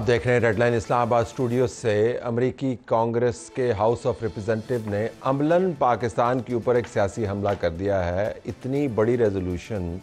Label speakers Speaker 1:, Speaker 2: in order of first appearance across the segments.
Speaker 1: आप देख रहे हैं रेडलाइन इस्लामाबाद स्टूडियो से। अमेरिकी कांग्रेस के हाउस ऑफ रिप्रेजेंटेटिव ने अमलन पाकिस्तान के ऊपर एक सियासी हमला कर दिया है। इतनी बड़ी रेजोल्यूशन,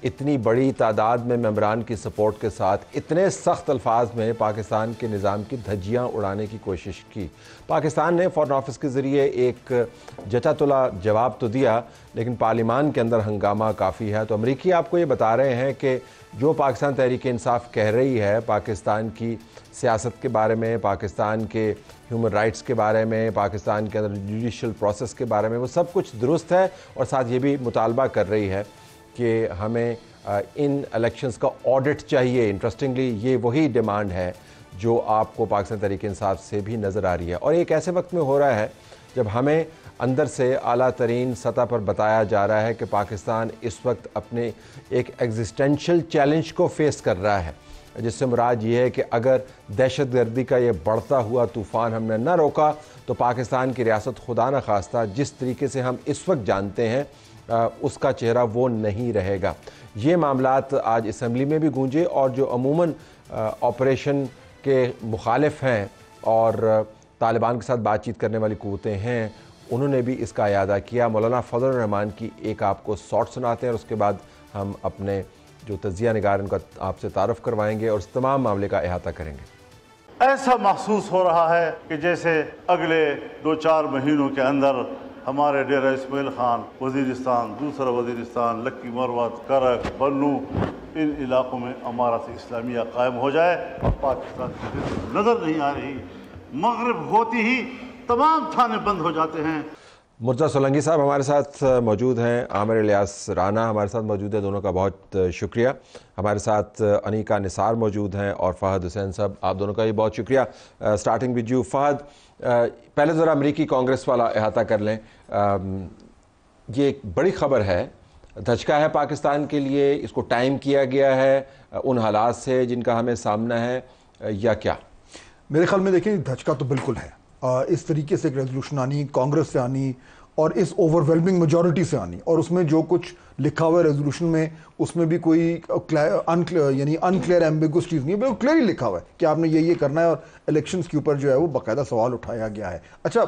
Speaker 1: इतनी बड़ी तादाद में मेंबरान की सपोर्ट के साथ इतने सख्त अल्फाज में पाकिस्तान के निज़ाम की धज्जियाँ उड़ाने की कोशिश की। पाकिस्तान ने फॉरेन ऑफिस के ज़रिए एक जचा तुला जवाब तो दिया, लेकिन पार्लिमान के अंदर हंगामा काफ़ी है। तो अमरीकी आपको ये बता रहे हैं कि जो पाकिस्तान तहरीक इंसाफ कह रही है पाकिस्तान की सियासत के बारे में, पाकिस्तान के ह्यूमन राइट्स के बारे में, पाकिस्तान के अंदर जुडिशल प्रोसेस के बारे में, वो सब कुछ दुरुस्त है। और साथ ये भी मुतालबा कर रही है कि हमें इन इलेक्शंस का ऑडिट चाहिए। इंटरेस्टिंगली ये वही डिमांड है जो आपको पाकिस्तान तहरीक इंसाफ से भी नज़र आ रही है। और एक ऐसे वक्त में हो रहा है जब हमें अंदर से आला तरीन सतह पर बताया जा रहा है कि पाकिस्तान इस वक्त अपने एक एग्जिस्टेंशियल चैलेंज को फेस कर रहा है, जिससे मुराद ये है कि अगर दहशतगर्दी का ये बढ़ता हुआ तूफ़ान हमने न रोका तो पाकिस्तान की रियासत खुदा न खास्ता जिस तरीके से हम इस वक्त जानते हैं उसका चेहरा वो नहीं रहेगा। ये मामलात आज असम्बली में भी गूंजे और जो अमूमन ऑपरेशन के मुखालिफ हैं और तालिबान के साथ बातचीत करने वाली क़ुव्वतें हैं, उन्होंने भी इसका इयादा किया। मौलाना फजल रहमान की एक आपको शॉर्ट सुनाते हैं और उसके बाद हम अपने जो तजिया निगार उनका आपसे तारुफ करवाएंगे और इस तमाम मामले का अहाता करेंगे।
Speaker 2: ऐसा महसूस हो रहा है कि जैसे अगले 2-4 महीनों के अंदर हमारे डेरा इस्माइल खान, वजीरिस्तान, दूसरा वजीरिस्तान, लक्की मरवत, करक, बन्नू, इन इलाकों में अमारत इस्लामिया कायम हो जाए और पाकिस्तान की नज़र नहीं आ रही। मगरिब होती ही तमाम थाने बंद हो जाते हैं।
Speaker 1: मुर्तज़ा सोलंकी साहब हमारे साथ मौजूद हैं, आमिर इलियास राना हमारे साथ मौजूद है, दोनों का बहुत शुक्रिया। हमारे साथ अनीका निसार मौजूद हैं और फ़हद हुसैन साहब, आप दोनों का भी बहुत शुक्रिया। स्टार्टिंग विद यू फ़हद, पहले ज़रा अमरीकी कांग्रेस वाला अहाता कर लें। ये एक बड़ी ख़बर है, धचका है पाकिस्तान के लिए, इसको टाइम किया गया है उन हालात से जिनका हमें सामना है, या क्या?
Speaker 3: मेरे ख्याल में देखिए धचका तो बिल्कुल है। इस तरीके से एक रेजोल्यूशन आनी, कांग्रेस से आनी और इस ओवरवेलमिंग मेजॉरिटी से आनी, और उसमें जो कुछ लिखा हुआ है रेजोल्यूशन में उसमें भी कोई यानी अनक्लियर एम्बिगुअस चीज़ नहीं है, बिल्कुल क्लियर ही लिखा हुआ है कि आपने ये करना है और इलेक्शंस के ऊपर जो है वो बाकायदा सवाल उठाया गया है। अच्छा,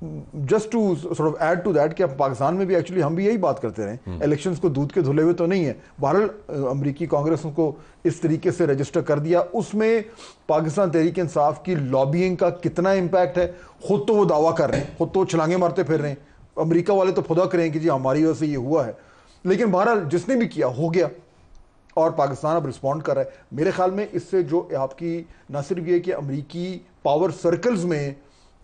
Speaker 3: just to sort of add to that कि अब पाकिस्तान में भी एक्चुअली हम भी यही बात करते रहे, इलेक्शंस को दूध के धुले हुए तो नहीं है। बहरहाल अमरीकी कांग्रेस को इस तरीके से रजिस्टर कर दिया, उसमें पाकिस्तान तहरीक इंसाफ की लॉबिंग का कितना इम्पैक्ट है, खुद तो वो दावा कर रहे हैं, खुद तो छलांगे मारते फिर रहे हैं, अमरीका वाले तो खुदा करें कि जी हमारी वजह से ये हुआ है, लेकिन बहरहाल जिसने भी किया हो गया और पाकिस्तान अब रिस्पॉन्ड कर रहा है। मेरे ख्याल में इससे जो आपकी न सिर्फ ये कि अमरीकी पावर सर्कल्स में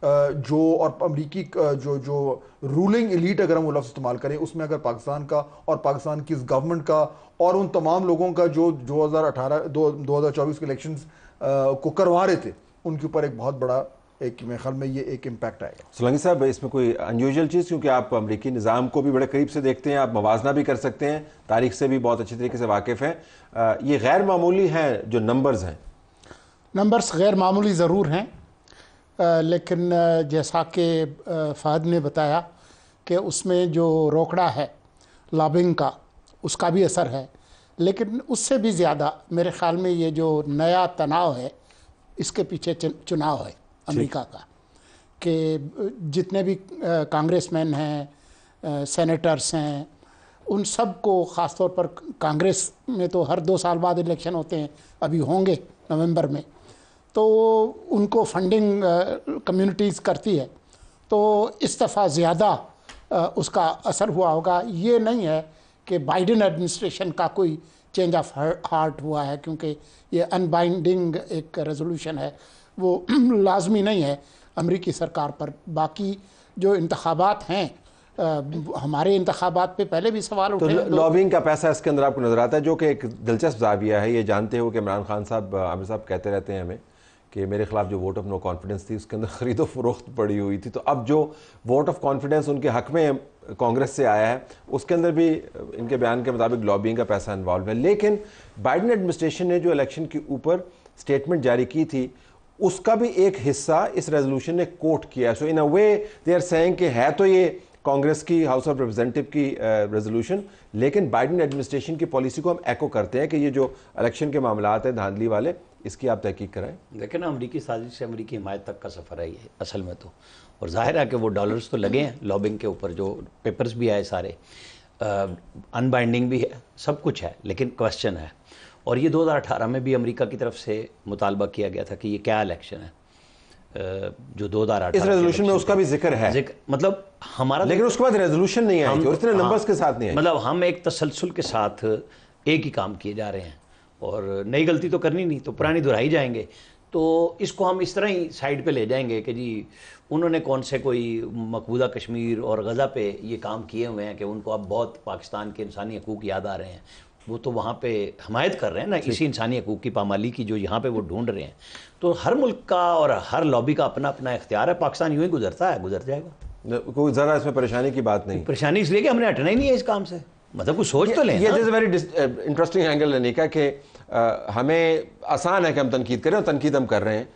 Speaker 3: जो और अमरीकी जो रूलिंग एलीट अगर हम वो लफ्ज़ इस्तेमाल करें, उसमें अगर पाकिस्तान का और पाकिस्तान की इस गवर्नमेंट का और उन तमाम लोगों का जो 2024 के इलेक्शंस को करवा रहे थे, उनके ऊपर एक बहुत बड़ा एक मेरे ख्याल में ये एक इम्पैक्ट आएगा।
Speaker 1: सोलंकी साहब, इसमें कोई अनयूजुअल चीज़, क्योंकि आप अमरीकी निज़ाम को भी बड़े करीब से देखते हैं, आप मवाजना भी कर सकते हैं, तारीख से भी बहुत अच्छी तरीके से वाकिफ़ हैं, ये गैर मामूली हैं जो नंबर्स हैं?
Speaker 4: नंबर्स गैर मामूली ज़रूर हैं, लेकिन जैसा कि फ़हद ने बताया कि उसमें जो रोकड़ा है लॉबिंग का, उसका भी असर है, लेकिन उससे भी ज़्यादा मेरे ख़्याल में ये जो नया तनाव है इसके पीछे चुनाव है अमेरिका का, कि जितने भी कांग्रेसमैन हैं, सेनेटर्स हैं, उन सब को ख़ास तौर पर कांग्रेस में तो हर 2 साल बाद इलेक्शन होते हैं, अभी होंगे नवंबर में, तो उनको फंडिंग कम्युनिटीज़ करती है, तो इस दफ़ा ज़्यादा उसका असर हुआ होगा। ये नहीं है कि बाइडेन एडमिनिस्ट्रेशन का कोई चेंज ऑफ हार्ट हुआ है, क्योंकि ये अनबाइंडिंग एक रेजोल्यूशन है, वो लाजमी नहीं है अमरीकी सरकार पर। बाकी जो इंतखाबात हैं, हमारे इंतखाबात पे पहले भी सवाल उठे।
Speaker 1: तो लॉबिंग का पैसा इसके अंदर आपको नज़र आता है, जो कि एक दिलचस्प जाविया है। ये जानते हो कि इमरान खान साहब, आमिर साहब कहते रहते हैं हमें कि मेरे खिलाफ जो वोट ऑफ नो कॉन्फिडेंस थी उसके अंदर ख़रीदो फरोख्त पड़ी हुई थी, तो अब जो वोट ऑफ कॉन्फिडेंस उनके हक़ में कांग्रेस से आया है उसके अंदर भी इनके बयान के मुताबिक लॉबिंग का पैसा इन्वॉल्व है। लेकिन बाइडेन एडमिनिस्ट्रेशन ने जो इलेक्शन के ऊपर स्टेटमेंट जारी की थी उसका भी एक हिस्सा इस रेजोल्यूशन ने कोट किया। सो इन अ वे दे आर सेइंग कि है तो ये कांग्रेस की हाउस ऑफ रिप्रेजेंटेटिव की रेजोल्यूशन, लेकिन बाइडेन एडमिनिस्ट्रेशन की पॉलिसी को हम एको करते हैं कि ये जो इलेक्शन के मामलात हैं धांधली वाले, इसकी आप तहकीक कराएं।
Speaker 5: देखिए ना, अमरीकी साजिश से अमरीकी हिमायत तक का सफ़र है ये असल में तो, और जाहिर है कि वो डॉलर्स तो लगे हैं लॉबिंग के ऊपर, जो पेपर्स भी आए सारे, अनबाइंडिंग भी है, सब कुछ है, लेकिन क्वेश्चन है। और ये 2018 में भी अमेरिका की तरफ से मुतालबा किया गया था कि ये क्या इलेक्शन है, जो 2018
Speaker 1: इस रेजोल्यूशन में उसका भी जिक्र है,
Speaker 5: मतलब हमारा,
Speaker 1: लेकिन उसके बाद रेजोल्यूशन नहीं आई और इतने नंबर्स के साथ नहीं आई।
Speaker 5: मतलब हम एक तसलसल के साथ एक ही काम किए जा रहे हैं, और नई गलती तो करनी नहीं, तो पुरानी दोहराई जाएंगे। तो इसको हम इस तरह ही साइड पे ले जाएंगे कि जी उन्होंने कौन से कोई मकबूजा कश्मीर और गज़ा पे ये काम किए हुए हैं कि उनको अब बहुत पाकिस्तान के इंसानी हकूक़ याद आ रहे हैं, वो तो वहाँ पे हमायत कर रहे हैं ना इसी इंसानी हकूक़ की पामाली की जो यहाँ पे वो ढूंढ रहे हैं। तो हर मुल्क का और हर लॉबी का अपना अपना इख्तियार है, पाकिस्तान यूँ ही गुजरता है, गुजर जाएगा,
Speaker 1: कोई ज़रा इसमें परेशानी की बात नहीं।
Speaker 5: परेशानी इसलिए कि हमने हटना ही नहीं है इस काम से, मतलब कुछ सोच तो लें।
Speaker 1: ये इज़ वेरी इंटरेस्टिंग एंगल लेने का कि हमें आसान है कि हम तनकीद करें और तनकीद हम कर रहे हैं,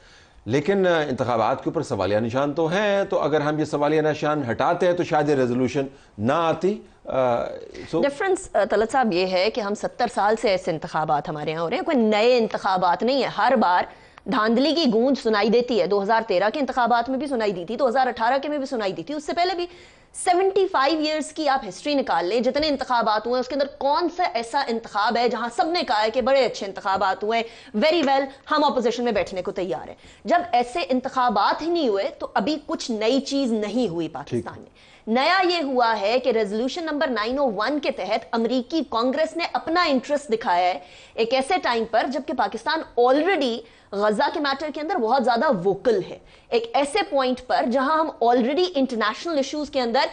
Speaker 1: लेकिन इंतखाबात के ऊपर सवालिया निशान तो हैं। तो अगर हम ये सवालिया निशान हटाते हैं तो शायद ये रेजोल्यूशन ना आती।
Speaker 6: डिफरेंस तलत साहब ये है कि हम 70 साल से ऐसे इंतखाबात हमारे यहाँ हो रहे हैं, कोई नए इंतखाबात नहीं है। हर बार धांधली की गूंज सुनाई देती है, 2013 के इंतखाबात में भी सुनाई दी थी, 2018 के में भी सुनाई दी थी, उससे पहले भी। 75 ईयर्स की आप हिस्ट्री निकाल लें, जितने इंतखाबात हुए उसके अंदर कौन सा ऐसा इंतखाब है जहां सबने कहा है कि बड़े अच्छे इंतखाबात हुए, वेरी वेल, हम अपोजिशन में बैठने को तैयार हैं। जब ऐसे इंतखाबात ही नहीं हुए तो अभी कुछ नई चीज नहीं हुई पाकिस्तान में। नया ये हुआ है कि रेजोल्यूशन नंबर 901 के तहत अमेरिकी कांग्रेस ने अपना इंटरेस्ट दिखाया है एक ऐसे टाइम पर जबकि पाकिस्तान ऑलरेडी गजा के मैटर के अंदर बहुत ज्यादा वोकल है, एक ऐसे पॉइंट पर जहां हम ऑलरेडी इंटरनेशनल इश्यूज के अंदर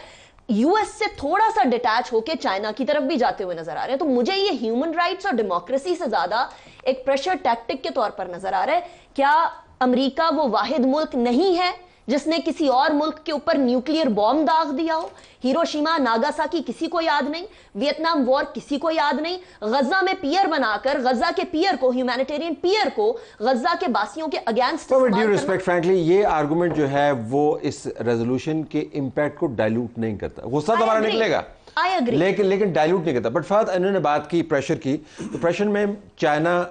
Speaker 6: यूएस से थोड़ा सा डिटैच होकर चाइना की तरफ भी जाते हुए नजर आ रहे हैं। तो मुझे ये ह्यूमन राइट्स और डेमोक्रेसी से ज्यादा एक प्रेशर टैक्टिक के तौर पर नजर आ रहा है। क्या अमेरिका वो वाहिद मुल्क नहीं है जिसने किसी और मुल्क के ऊपर न्यूक्लियर बॉम्ब दाग दिया हो? हिरोशिमा नागासाकी किसी को याद नहीं, वियतनाम वॉर किसी को याद नहीं, गजा में पियर बनाकर गजा के पियर को, ह्यूमैनिटेरियन पियर को गजा के बासियों के अगेंस्ट,
Speaker 1: ड्यू रिस्पेक्ट फ्रैंकली ये आर्गुमेंट जो है वो इस रेजोल्यूशन के इंपैक्ट को डाइल्यूट नहीं करता। गुस्सा तो हमारा निकलेगा लेकिन डाइल्यूट नहीं करता। बट फात इन्होंने बात की प्रेशर की, तो प्रेशर में चाइना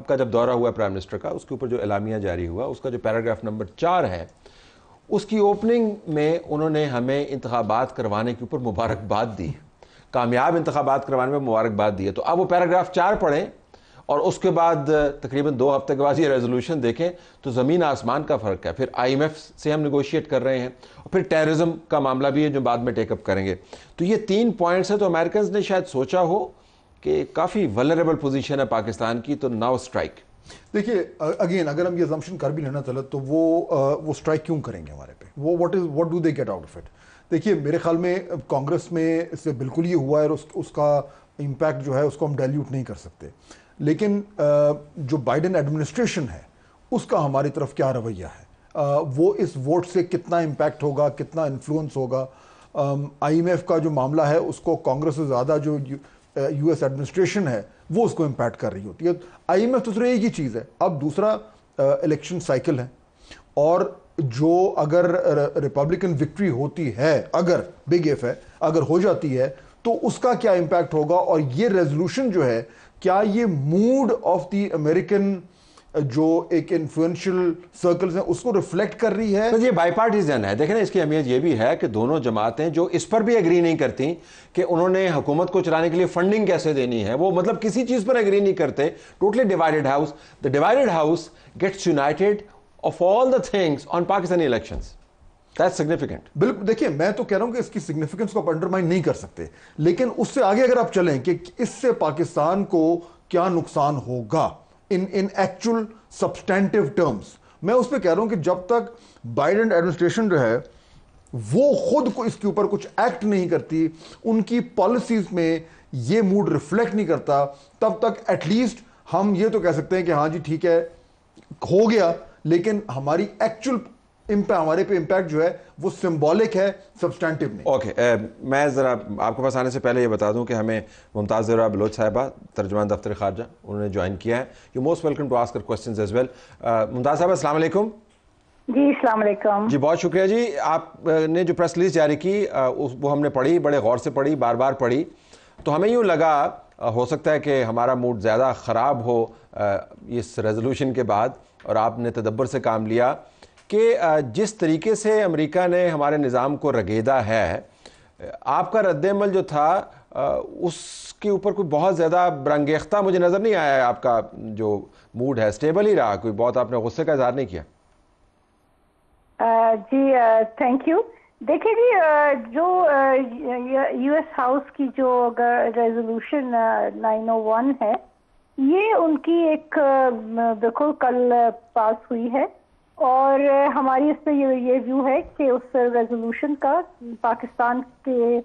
Speaker 1: का जब दौरा हुआ प्राइम मिनिस्टर का, उसके ऊपर जो एलामिया जारी हुआ, उसका जो पैराग्राफ नंबर 4 है, उसकी ओपनिंग में उन्होंने हमें इंतखाबात करवाने के ऊपर मुबारकबाद दी, कामयाब इंतखाबात करवाने में मुबारकबाद दी है। तो अब वो पैराग्राफ 4 पढ़ें और उसके बाद तकरीबन 2 हफ्ते के बाद ये रेजोल्यूशन देखें तो ज़मीन आसमान का फ़र्क है। फिर IMF से हम नेगोशिएट कर रहे हैं और फिर टेररिज्म का मामला भी है जो बाद में टेकअप करेंगे। तो ये 3 पॉइंट्स हैं। तो अमेरिकन ने शायद सोचा हो कि काफ़ी वल्नरेबल पोजीशन है पाकिस्तान की, तो नाउ स्ट्राइक।
Speaker 3: देखिए अगेन अगर हम ये असम्पशन कर भी लेना चले तो वो स्ट्राइक क्यों करेंगे हमारे पे? वो what do they get out of it? देखिए मेरे ख्याल में कांग्रेस में इससे बिल्कुल ये हुआ है और उसका इम्पैक्ट जो है उसको हम डाइल्यूट नहीं कर सकते। लेकिन जो बाइडेन एडमिनिस्ट्रेशन है उसका हमारी तरफ क्या रवैया है, वो इस वोट से कितना इम्पैक्ट होगा, कितना इन्फ्लुएंस होगा। IMF का जो मामला है उसको कांग्रेस से ज़्यादा जो US एडमिनिस्ट्रेशन है वो उसको इम्पैक्ट कर रही होती है। IMF तो सिर्फ एक ही चीज़ है। अब दूसरा इलेक्शन साइकिल है, और जो अगर रिपब्लिकन विक्ट्री होती है, अगर बिग इफ है, अगर हो जाती है तो उसका क्या इम्पैक्ट होगा, और ये रेजोल्यूशन जो है क्या ये मूड ऑफ द अमेरिकन जो एक इन्फ्लुएंशियल सर्कल्स हैं उसको रिफ्लेक्ट कर रही है?
Speaker 1: तो ये बाईपार्टीजन है। देखें ना, इसकी अहमियत ये भी है कि दोनों जमातें जो इस पर भी एग्री नहीं करती कि उन्होंने हुकूमत को चलाने के लिए फंडिंग कैसे देनी है, वो मतलब किसी चीज़ पर एग्री नहीं करते। Totally divided house. The divided house gets united of all the things on Pakistani elections. That's significant.
Speaker 3: बिल्कुल, देखिए मैं तो कह रहा हूं कि इसकी सिग्निफिकेंस को आप अंडरमाइन नहीं कर सकते, लेकिन उससे आगे अगर आप चलें कि इससे पाकिस्तान को क्या नुकसान होगा इन एक्चुअल सब्सटेंटिव टर्म्स, मैं उस पर कह रहा हूं कि जब तक बाइडेन एडमिनिस्ट्रेशन जो है वो खुद को इसके ऊपर कुछ एक्ट नहीं करती, उनकी पॉलिसीज में ये मूड रिफ्लेक्ट नहीं करता, तब तक एटलीस्ट हम ये तो कह सकते हैं कि हाँ जी ठीक है हो गया, लेकिन हमारी एक्चुअल हमारे पे इम्पैक्ट जो है वो सिंबॉलिक है, सब्सटेंटिव नहीं।
Speaker 1: ओके, मैं ज़रा आपके पास आने से पहले ये बता दूं कि हमें मुमताज़ ज़रा बलोच साहिबा, तर्जुमान दफ्तर ख़ारजा, उन्होंने ज्वाइन किया है। You most welcome to ask questions as well. Mumtaz साहिबा अस्सलाम वालेकुम।
Speaker 7: जी अस्सलाम वालेकुम।
Speaker 1: जी बहुत शुक्रिया जी। आपने जो प्रेस रिलीज जारी की वो हमने पढ़ी, बड़े गौर से पढ़ी, बार बार पढ़ी, तो हमें यूँ लगा हो सकता है कि हमारा मूड ज़्यादा ख़राब हो इस रेजोल्यूशन के बाद, और आपने तदब्बर से काम लिया कि जिस तरीके से अमेरिका ने हमारे निज़ाम को रगेदा है, आपका रद्द-ए-अमल जो था उसके ऊपर कोई बहुत ज़्यादा बरंगेख्ता मुझे नज़र नहीं आया है। आपका जो मूड है स्टेबल ही रहा, कोई बहुत आपने गुस्से का इज़हार नहीं किया।
Speaker 7: जी थैंक यू। देखिए जी, जो यूएस हाउस की जो रेजोल्यूशन 901 है, ये उनकी एक बिल्कुल कल पास हुई है, और हमारी इस पर ये व्यू है कि उस रेजोल्यूशन का पाकिस्तान के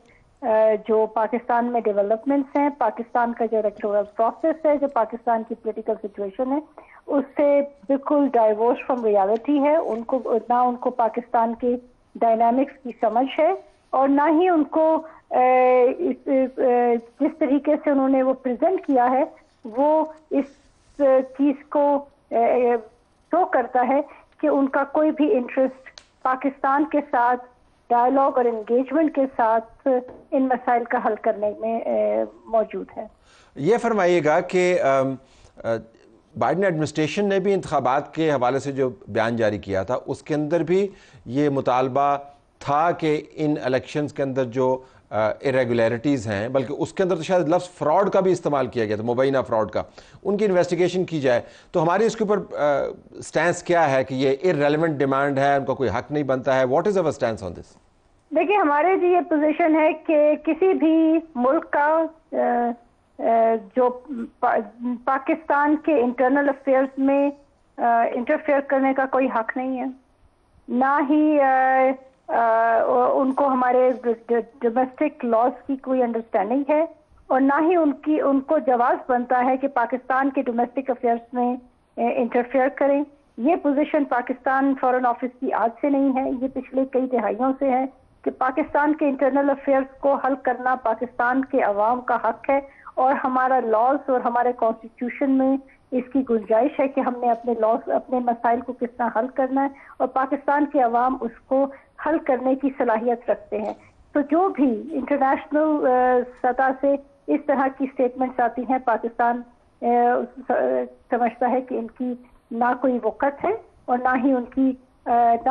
Speaker 7: जो पाकिस्तान में डेवलपमेंट्स हैं, पाकिस्तान का जो इलेक्टोरल प्रोसेस है, जो पाकिस्तान की पॉलिटिकल सिचुएशन है, उससे बिल्कुल डाइवोर्स फ्रॉम रियलिटी है। ना उनको पाकिस्तान के डायनामिक्स की समझ है, और ना ही उनको जिस तरीके से उन्होंने वो प्रेजेंट किया है वो इस चीज़ को शो करता है कि उनका कोई भी इंटरेस्ट पाकिस्तान के साथ डायलॉग और एंगेजमेंट के साथ इन मसाइल का हल करने में मौजूद है।
Speaker 1: ये फरमाइएगा कि बाइडेन एडमिनिस्ट्रेशन ने भी इंतखाबात के हवाले से जो बयान जारी किया था, उसके अंदर भी ये मुतालबा था कि इन इलेक्शंस के अंदर जो इरेगुलरिटीज़ हैं, बल्कि उसके अंदर तो शायद लफ्ज़ फ्रॉड का भी इस्तेमाल किया गया था, मुबैना फ्रॉड का, उनकी इन्वेस्टिगेशन की जाए। तो हमारी इसके ऊपर स्टैंस क्या है कि ये इररेलेवेंट डिमांड है, उनका कोई हक नहीं बनता है? What is our stance on this?
Speaker 7: देखिए, हमारे जी ये पोजीशन है कि किसी भी मुल्क का जो पाकिस्तान के इंटरनल अफेयर्स में इंटरफेयर करने का कोई हक नहीं है, ना ही उनको हमारे डोमेस्टिक लॉज की कोई अंडरस्टैंडिंग है, और ना ही उनको जवाब बनता है कि पाकिस्तान के डोमेस्टिक अफेयर्स में इंटरफेयर करें। ये पोजीशन पाकिस्तान फॉरेन ऑफिस की आज से नहीं है, ये पिछले कई दहाइयों से है कि पाकिस्तान के इंटरनल अफेयर्स को हल करना पाकिस्तान के अवाम का हक है, और हमारा लॉज और हमारे कॉन्स्टिट्यूशन में इसकी गुंजाइश है कि हमने अपने लॉज, अपने मसाइल को किस तरह हल करना है, और पाकिस्तान के अवाम उसको हल करने की सलाहियत रखते हैं। तो जो भी इंटरनेशनल सतह से इस तरह की स्टेटमेंट्स आती हैं, पाकिस्तान समझता है कि इनकी ना कोई वक़्त है, और ना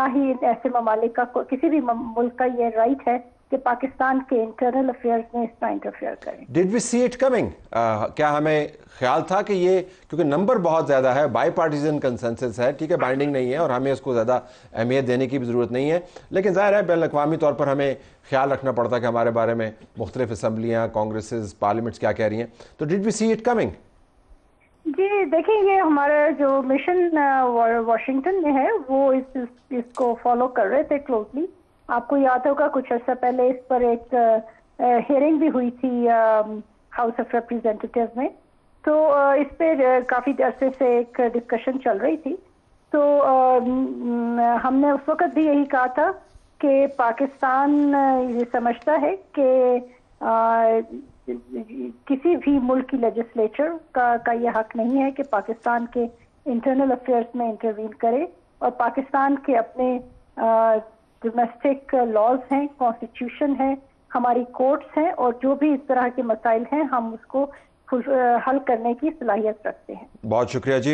Speaker 7: ही ऐसे ममालिक का किसी भी मुल्क का ये राइट है कि पाकिस्तान के इंटरनल अफेयर्स में इस तरह इंटरफेयर करें।
Speaker 1: Did we see it coming? क्या हमें ख्याल था कि ये, क्योंकि नंबर बहुत ज़्यादा है, बाई पार्टीजन कंसेंसस है, ठीक है, बाइंडिंग नहीं है और हमें इसको ज़्यादा अहमियत देने की भी ज़रूरत नहीं है, लेकिन ज़ाहिर है बैन अक़वामी तौर पर हमें ख्याल रखना पड़ता है कि हमारे बारे में मुख्तलिफ असम्बलियाँ, कांग्रेसेस, पार्लियामेंट्स क्या कह रही हैं। तो did we see it coming?
Speaker 7: जी देखिए, ये हमारा जो मिशन वाशिंगटन में है वो इसको फॉलो कर रहे थे क्लोजली। आपको याद होगा कुछ अर्सा पहले इस पर एक हियरिंग भी हुई थी हाउस ऑफ रिप्रेजेंटेटिव में, तो इस पर काफ़ी अरसे से एक डिस्कशन चल रही थी। तो हमने उस वक्त भी यही कहा था कि पाकिस्तान ये समझता है कि किसी भी मुल्क की लेजिस्लेचर का ये हक नहीं है कि पाकिस्तान के इंटरनल अफेयर्स में इंटरवीन करे, और पाकिस्तान के अपने डोमेस्टिक लॉज हैं, कॉन्स्टिट्यूशन है, हमारी कोर्ट्स हैं, और जो भी इस तरह के मसाइल हैं हम उसको हल करने की सलाहियत रखते हैं।
Speaker 1: बहुत शुक्रिया जी।